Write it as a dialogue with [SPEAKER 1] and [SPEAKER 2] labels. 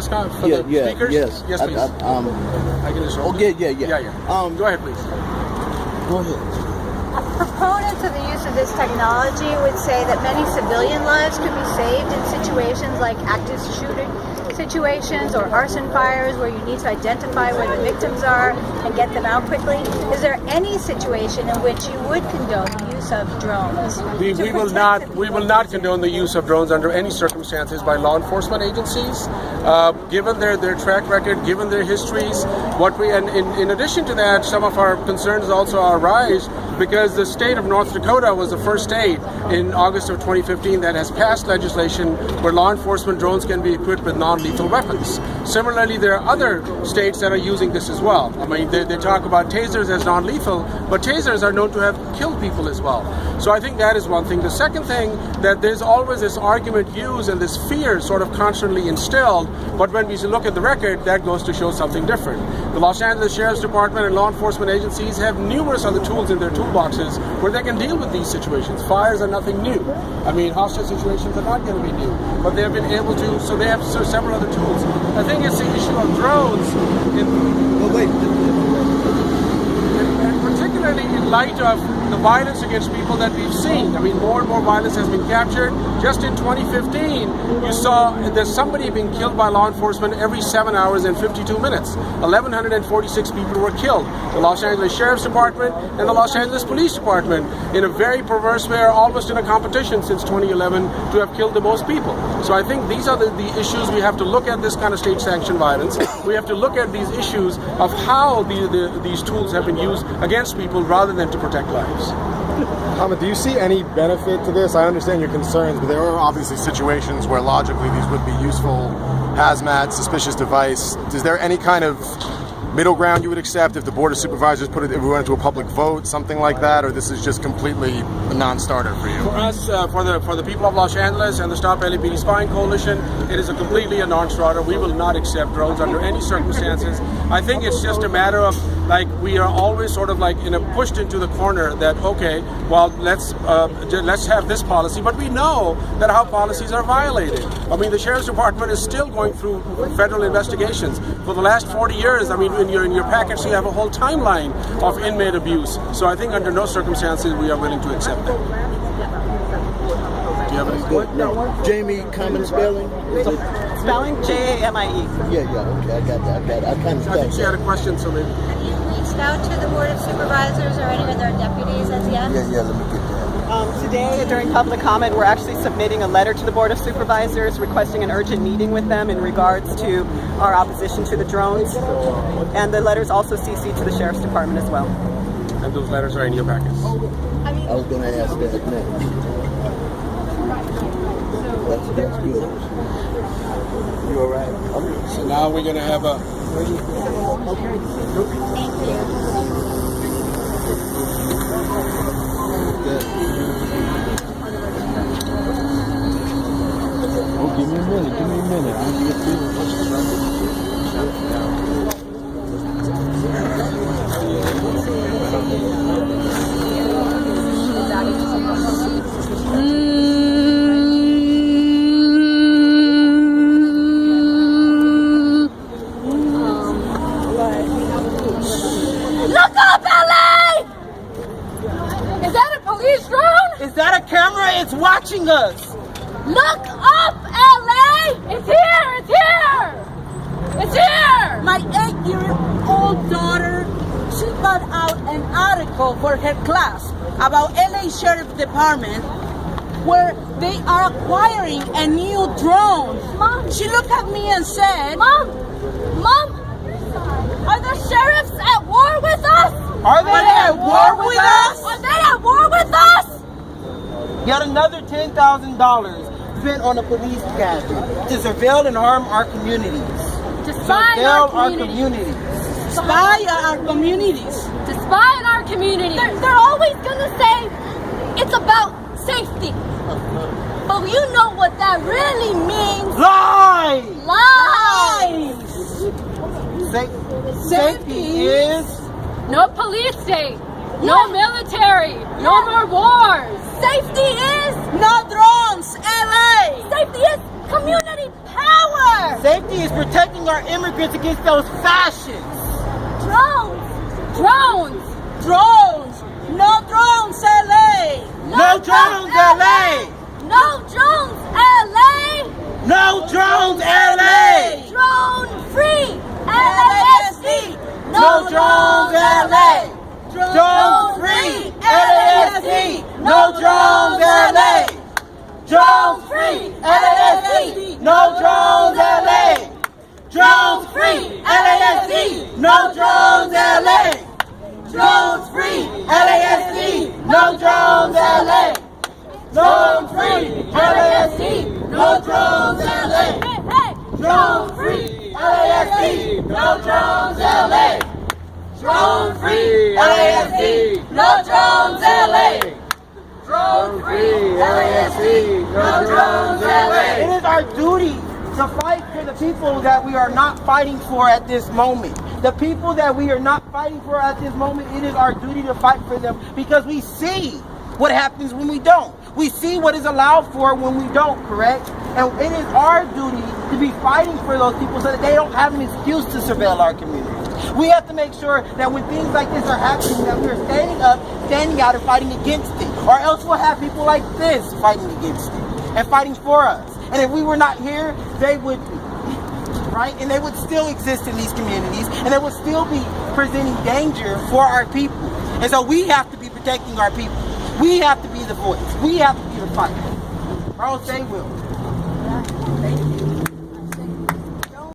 [SPEAKER 1] For the speakers?
[SPEAKER 2] Yes.
[SPEAKER 1] Yes, please. I can just hold
[SPEAKER 2] yeah.
[SPEAKER 1] Go ahead, please.
[SPEAKER 2] Go ahead.
[SPEAKER 3] Proponents of the use of this technology would say that many civilian lives could be saved in situations like active shooting situations or arson fires where you need to identify where the victims are and get them out quickly. Is there any situation in which you would condone the use of drones?
[SPEAKER 1] We will not condone the use of drones under any circumstances by law enforcement agencies. Given their track record, given their histories, in addition to that, some of our concerns also arise because the state of North Dakota was the first state in August of 2015 that has passed legislation where law enforcement drones can be equipped with non-lethal weapons. Similarly, there are other states that are using this as well. I mean, they talk about tasers as non-lethal, but tasers are known to have killed people as well. So I think that is one thing. The second thing, that there's always this argument used and this fear sort of constantly instilled, but when we look at the record, that goes to show something different. The Los Angeles Sheriff's Department and law enforcement agencies have numerous other tools in their toolboxes where they can deal with these situations. Fires are nothing new. I mean, hostage situations are not going to be new, but they have been able to, so they have several other tools. I think it's the issue of drones, and particularly in light of the violence against people that we've seen. I mean, more and more violence has been captured. Just in 2015, you saw there's somebody being killed by law enforcement every 7 hours and 52 minutes. 1,146 people were killed. The Los Angeles Sheriff's Department and the Los Angeles Police Department, in a very perverse way, are almost in a competition since 2011 to have killed the most people. So I think these are the issues we have to look at, this kind of state-sanctioned violence. We have to look at these issues of how these tools have been used against people rather than to protect lives.
[SPEAKER 4] Hamid, do you see any benefit to this? I understand your concerns, but there are obviously situations where logically these would be useful. Hazmat, suspicious device. Is there any kind of middle ground you would accept if the Board of Supervisors put it, if we went into a public vote, something like that, or this is just completely a non-starter for you?
[SPEAKER 1] For us, for the people of Los Angeles and the Stop LAPD Spying Coalition, it is completely a non-starter. We will not accept drones under any circumstances. I think it's just a matter of, like, we are always sort of like pushed into the corner that, okay, well, let's have this policy, but we know that our policies are violated. I mean, the Sheriff's Department is still going through federal investigations. For the last 40 years, I mean, in your package, you have a whole timeline of inmate abuse. So I think under no circumstances we are willing to accept that. Do you have any?
[SPEAKER 2] Good. No. Jamie, common spelling?
[SPEAKER 5] Spelling? Jamie.
[SPEAKER 2] Yeah, okay, I got that. I kind of
[SPEAKER 1] I think she had a question, so maybe.
[SPEAKER 3] Have you reached out to the Board of Supervisors or any of their deputies as yet?
[SPEAKER 2] Yeah, let me get that.
[SPEAKER 5] Today, during public comment, we're actually submitting a letter to the Board of Supervisors requesting an urgent meeting with them in regards to our opposition to the drones. And the letter's also CC'd to the Sheriff's Department as well.
[SPEAKER 1] And those letters are in your packets.
[SPEAKER 2] I was going to ask that next. That's good. You all right? Okay.
[SPEAKER 1] So now we're going to have a...
[SPEAKER 2] Oh, give me a minute. I'll get
[SPEAKER 3] Look up, LA! Is that a police drone?
[SPEAKER 5] Is that a camera? It's watching us!
[SPEAKER 3] Look up, LA! It's here! It's here! It's here!
[SPEAKER 6] My 8-year-old daughter, she put out an article for her class about LA Sheriff Department where they are acquiring a new drone.
[SPEAKER 3] Mom.
[SPEAKER 6] She looked at me and said,
[SPEAKER 3] Mom! Are the sheriffs at war with us?
[SPEAKER 5] Are they at war with us?
[SPEAKER 3] Are they at war with us?
[SPEAKER 5] Yet another $10,000 spent on a police gadget to surveil and harm our communities.
[SPEAKER 3] To spy on our
[SPEAKER 5] communities.
[SPEAKER 6] spy on our communities.
[SPEAKER 3] To spy on our community. They're always gonna say it's about safety. But you know what that really means.
[SPEAKER 5] Lies!
[SPEAKER 3] Lies!
[SPEAKER 5] Safety is
[SPEAKER 3] no police state. No military. No more wars. Safety is
[SPEAKER 6] No drones, LA!
[SPEAKER 3] Safety is community power.
[SPEAKER 6] power!
[SPEAKER 7] Safety is protecting our immigrants against those fascists.
[SPEAKER 6] Drones! Drones! Drones! No drones, LA!
[SPEAKER 7] No drones, LA!
[SPEAKER 6] No drones, LA!
[SPEAKER 7] No drones, LA!
[SPEAKER 6] Drone free! LASD!
[SPEAKER 7] No drones, LA! Drone free! LASD! No drones, LA! Drone free! LASD! No drones, LA! Drones free! LASD! No drones, LA! Drones free! LASD! No drones, LA! Drones free! LASD! No drones, LA! Drone free! LASD! No drones, LA! Drone free! LASD! No drones, LA! Drone free! LASD! No drones, LA! It is our duty to fight for the people that we are not fighting for at this moment. The people that we are not fighting for at this moment, it is our duty to fight for them because we see what happens when we don't. We see what is allowed for when we don't, correct? And it is our duty to be fighting for those people so that they don't have an excuse to surveil our community. We have to make sure that when things like this are happening, that we're standing up, standing out, and fighting against it. Or else we'll have people like this fighting against it and fighting for us. And if we were not here, they would be. Right? And they would still exist in these communities, and they would still be presenting danger for our people. And so we have to be protecting our people. We have to be the voice. We have to be the fight. Or else they will. Thank you.